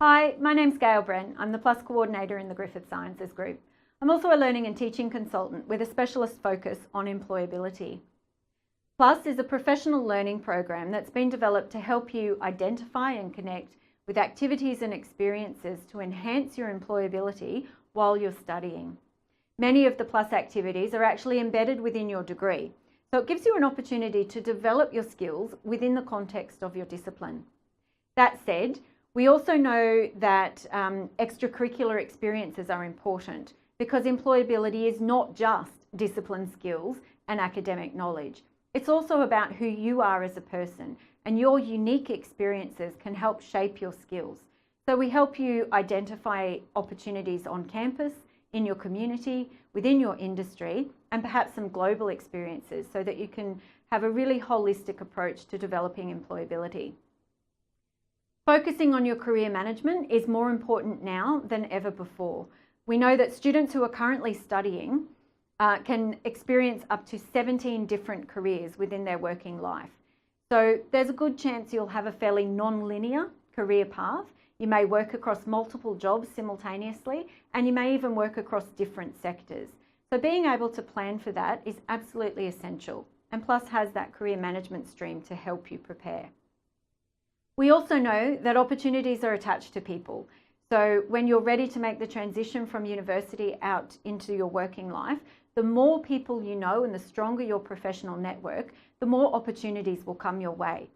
Hi, my name's Gail Brent. I'm the Plus Coordinator in the Griffith Sciences Group. I'm also a learning and teaching consultant with a specialist focus on employability. Plus is a professional learning program that's been developed to help you identify and connect with activities and experiences to enhance your employability while you're studying. Many of the Plus activities are actually embedded within your degree, so it gives you an opportunity to develop your skills within the context of your discipline. That said, we also know that extracurricular experiences are important because employability is not just discipline skills and academic knowledge. It's also about who you are as a person, and your unique experiences can help shape your skills. So we help you identify opportunities on campus, in your community, within your industry, and perhaps some global experiences so that you can have a really holistic approach to developing employability. Focusing on your career management is more important now than ever before. We know that students who are currently studying can experience up to 17 different careers within their working life. So there's a good chance you'll have a fairly non-linear career path. You may work across multiple jobs simultaneously, and you may even work across different sectors. So being able to plan for that is absolutely essential, and Plus has that career management stream to help you prepare. We also know that opportunities are attached to people. So when you're ready to make the transition from university out into your working life, the more people you know and the stronger your professional network, the more opportunities will come your way.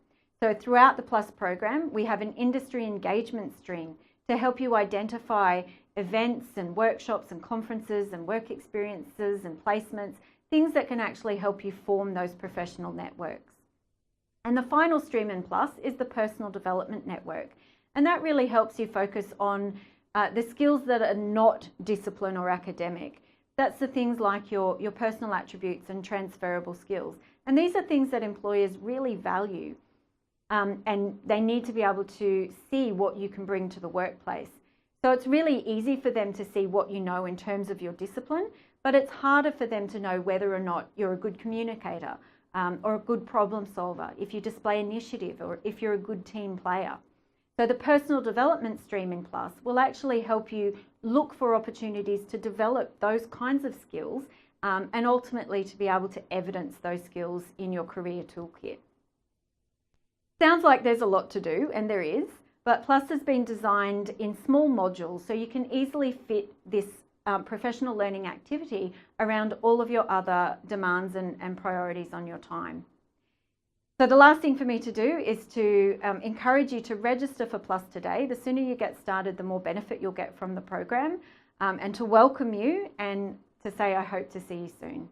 So throughout the Plus program, we have an industry engagement stream to help you identify events and workshops and conferences and work experiences and placements, things that can actually help you form those professional networks. And the final stream in Plus is the personal development network. And that really helps you focus on the skills that are not discipline or academic. That's the things like your personal attributes and transferable skills. And these are things that employers really value. And they need to be able to see what you can bring to the workplace. So it's really easy for them to see what you know in terms of your discipline, but it's harder for them to know whether or not you're a good communicator, or a good problem solver, if you display initiative, or if you're a good team player. So the personal development stream in Plus will actually help you look for opportunities to develop those kinds of skills and ultimately to be able to evidence those skills in your career toolkit. Sounds like there's a lot to do, and there is, but Plus has been designed in small modules so you can easily fit this professional learning activity around all of your other demands and priorities on your time. So the last thing for me to do is to encourage you to register for Plus today. The sooner you get started, the more benefit you'll get from the program, and to welcome you and to say I hope to see you soon.